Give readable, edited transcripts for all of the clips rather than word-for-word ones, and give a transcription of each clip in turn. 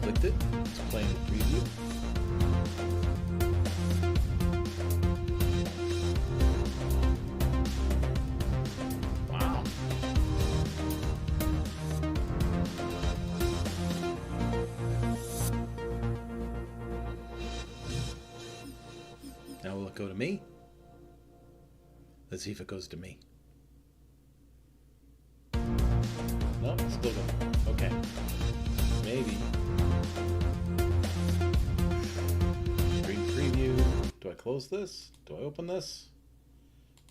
clicked it. It's playing the preview. Wow. Now will it go to me? Let's see if it goes to me. No, it's still going. Okay. Maybe. Screen preview. Do I close this? Do I open this?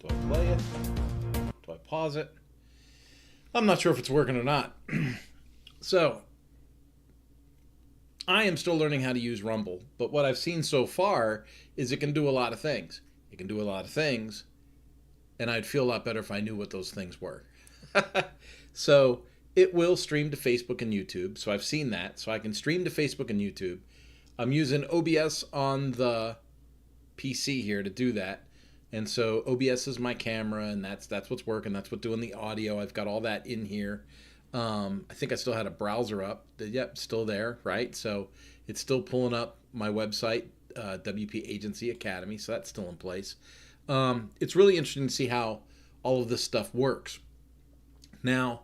Do I play it? Do I pause it? I'm not sure if it's working or not. So, I am still learning how to use Rumble, but what I've seen so far is it can do a lot of things. It can do a lot of things, and I'd feel a lot better if I knew what those things were. So, it will stream to Facebook and YouTube, so I've seen that. So I can stream to Facebook and YouTube. I'm using OBS on the PC here to do that. And so OBS is my camera, and that's what's working. That's what's doing the audio. I've got all that in here. I think I still had a browser up. Yep, still there, right? So it's still pulling up my website, WP Agency Academy, so that's still in place. It's really interesting to see how all of this stuff works. Now,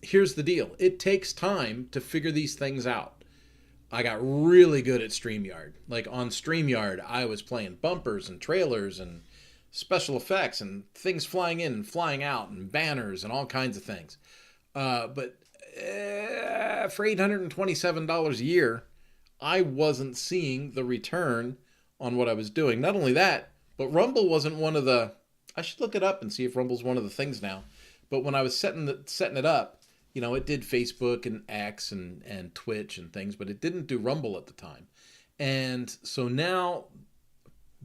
here's the deal. It takes time to figure these things out. I got really good at StreamYard. Like on StreamYard, I was playing bumpers and trailers and special effects and things flying in and flying out and banners and all kinds of things. But for $827 a year, I wasn't seeing the return on what I was doing. Not only that, but Rumble wasn't one of the... I should look it up and see if Rumble's one of the things now. But when I was setting it up, you know, it did Facebook and X and Twitch and things, but it didn't do Rumble at the time. And so now,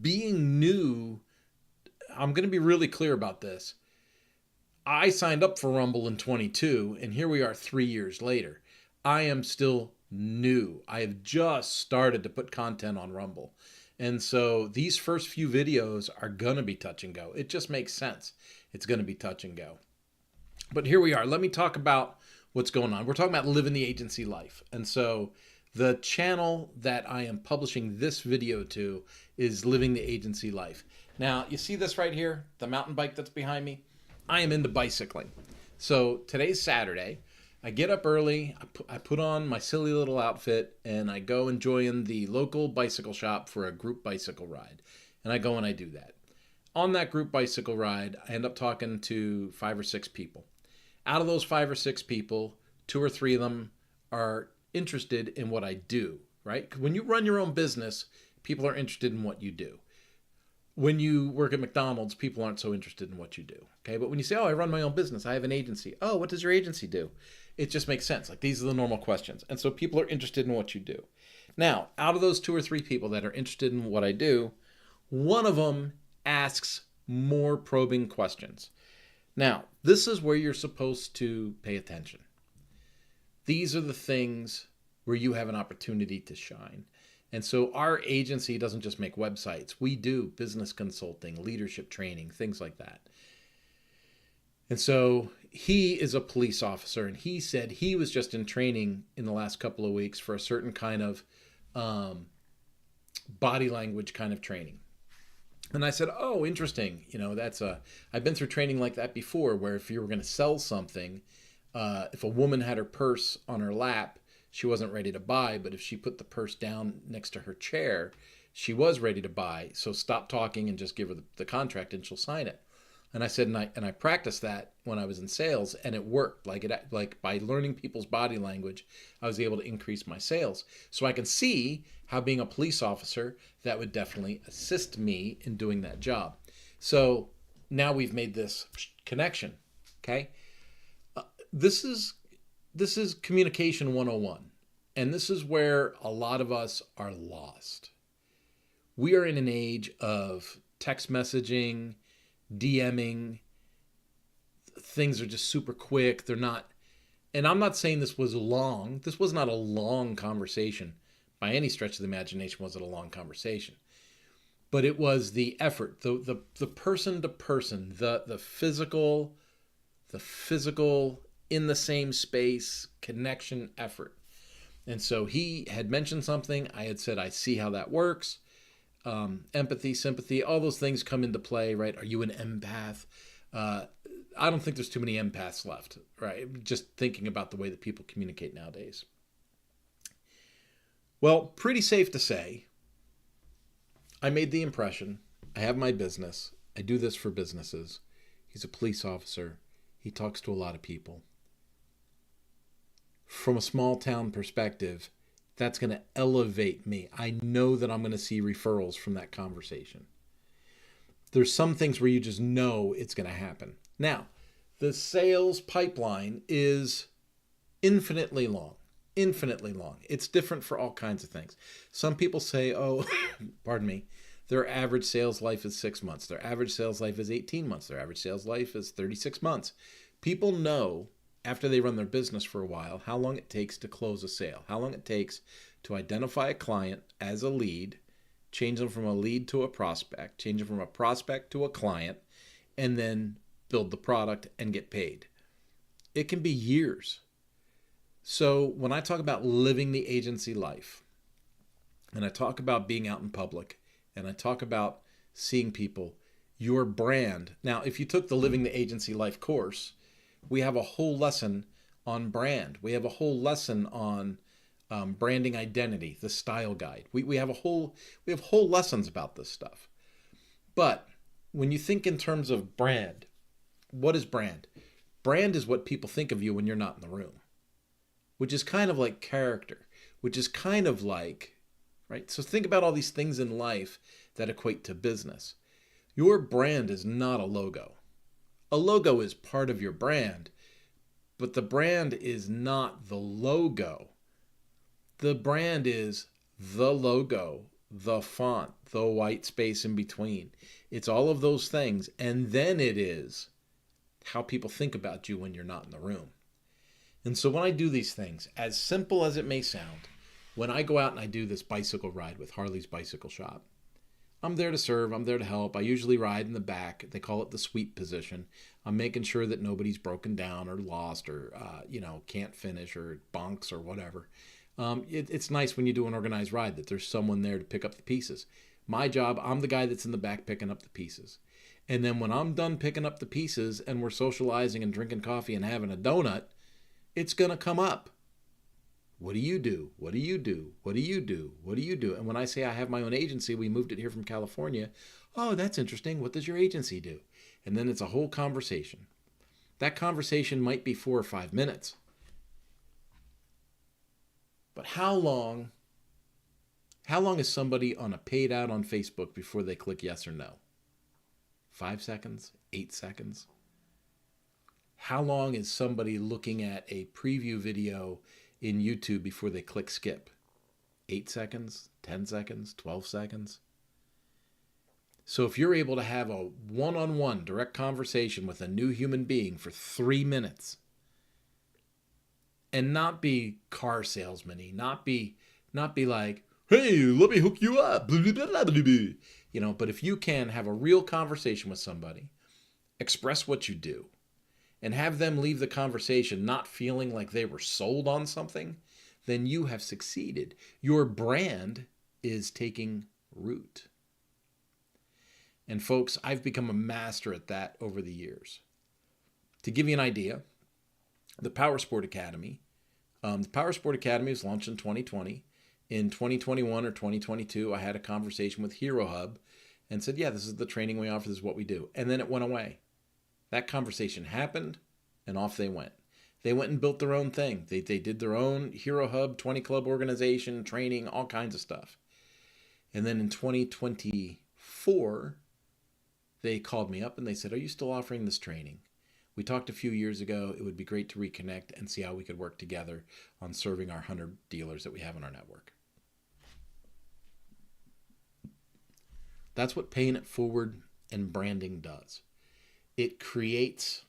being new, I'm going to be really clear about this. I signed up for Rumble in 22, and here we are 3 years later. I am still new. I have just started to put content on Rumble. And so these first few videos are going to be touch and go. It just makes sense. It's going to be touch and go. But here we are. Let me talk about what's going on. We're talking about living the agency life. And so the channel that I am publishing this video to is Living the Agency Life. Now, you see this right here, the mountain bike that's behind me? I am into bicycling. So today's Saturday. I get up early, I put on my silly little outfit, and I go and join the local bicycle shop for a group bicycle ride. And I go and I do that. On that group bicycle ride, I end up talking to 5 or 6 people. Out of those 5 or 6 people, 2 or 3 of them are interested in what I do, right? When you run your own business, people are interested in what you do. When you work at McDonald's, people aren't so interested in what you do, okay? But when you say, oh, I run my own business, I have an agency. Oh, what does your agency do? It just makes sense. Like, these are the normal questions. And so people are interested in what you do. Now, out of those 2 or 3 people that are interested in what I do, one of them asks more probing questions. Now, this is where you're supposed to pay attention. These are the things where you have an opportunity to shine. And so our agency doesn't just make websites. We do business consulting, leadership training, things like that. And so he is a police officer, and he said he was just in training in the last couple of weeks for a certain kind of body language kind of training. And I said, oh, interesting. You know, I've been through training like that before, where if you were going to sell something, if a woman had her purse on her lap, she wasn't ready to buy, but if she put the purse down next to her chair, she was ready to buy. So stop talking and just give her the contract and she'll sign it. And I said, and I practiced that when I was in sales, and it worked. Like by learning people's body language, I was able to increase my sales. So I can see how being a police officer, that would definitely assist me in doing that job. So now we've made this connection. Okay, this is communication 101, and this is where a lot of us are lost. We are in an age of text messaging, DMing. Things are just super quick. They're not, and I'm not saying this was long. This was not a long conversation. By any stretch of the imagination, was it a long conversation? But it was the effort, the person to person, the physical in the same space connection effort. And so he had mentioned something. I had said, I see how that works. Empathy, sympathy, all those things come into play, right? Are you an empath? Uh, I don't think there's too many empaths left, right? Just thinking about the way that people communicate nowadays. Well, pretty safe to say, I made the impression. I have my business. I do this for businesses. He's a police officer. He talks to a lot of people. From a small town perspective, that's going to elevate me. I know that I'm going to see referrals from that conversation. There's some things where you just know it's going to happen. Now, the sales pipeline is infinitely long. Infinitely long. It's different for all kinds of things. Some people say, oh, pardon me, their average sales life is 6 months. Their average sales life is 18 months. Their average sales life is 36 months. People know after they run their business for a while how long it takes to close a sale, how long it takes to identify a client as a lead, change them from a lead to a prospect, change them from a prospect to a client, and then build the product and get paid. It can be years. So when I talk about living the agency life, and I talk about being out in public, and I talk about seeing people, your brand. Now, if you took the Living the Agency Life course, we have a whole lesson on brand. We have a whole lesson on branding identity, the style guide. We have whole lessons about this stuff. But when you think in terms of brand, what is brand? Brand is what people think of you when you're not in the room, which is kind of like character, which is kind of like, right? So think about all these things in life that equate to business. Your brand is not a logo. A logo is part of your brand, but the brand is not the logo. The brand is the logo, the font, the white space in between. It's all of those things. And then it is how people think about you when you're not in the room. And so when I do these things, as simple as it may sound, when I go out and I do this bicycle ride with Harley's Bicycle Shop, I'm there to serve. I'm there to help. I usually ride in the back. They call it the sweep position. I'm making sure that nobody's broken down or lost or, can't finish or bonks or whatever. It's nice when you do an organized ride that there's someone there to pick up the pieces. My job, I'm the guy that's in the back picking up the pieces. And then when I'm done picking up the pieces and we're socializing and drinking coffee and having a donut, it's going to come up. What do you do? What do you do? What do you do? What do you do? And when I say I have my own agency, we moved it here from California. Oh, that's interesting. What does your agency do? And then it's a whole conversation. That conversation might be 4 or 5 minutes. But how long is somebody on a paid ad on Facebook before they click yes or no? 5 seconds? 8 seconds? How long is somebody looking at a preview video in YouTube before they click skip? 8 seconds, 10 seconds, 12 seconds. So if you're able to have a one-on-one direct conversation with a new human being for 3 minutes and not be car salesman-y, not be like, hey, let me hook you up, blah, blah, blah, blah, blah. But if you can have a real conversation with somebody, express what you do, and have them leave the conversation not feeling like they were sold on something, then you have succeeded. Your brand is taking root. And folks, I've become a master at that over the years. To give you an idea, the Power Sport Academy was launched in 2020. In 2021 or 2022, I had a conversation with Hero Hub and said, yeah, this is the training we offer, this is what we do. And then it went away. That conversation happened, and off they went. They went and built their own thing. They did their own Hero Hub 20 Club organization, training, all kinds of stuff. And then in 2024, they called me up and they said, are you still offering this training? We talked a few years ago. It would be great to reconnect and see how we could work together on serving our 100 dealers that we have in our network. That's what paying it forward and branding does. It creates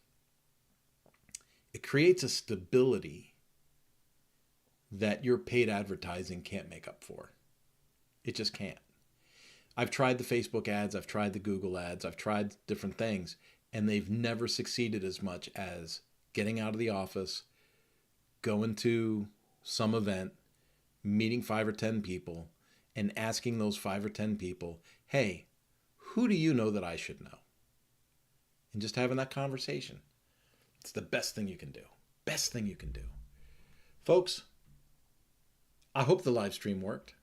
a stability that your paid advertising can't make up for. It just can't. I've tried the Facebook ads, I've tried the Google ads, I've tried different things, and they've never succeeded as much as getting out of the office, going to some event, meeting 5 or 10 people and asking those 5 or 10 people, hey, who do you know that I should know? And just having that conversation. It's the best thing you can do. Best thing you can do. Folks, I hope the live stream worked.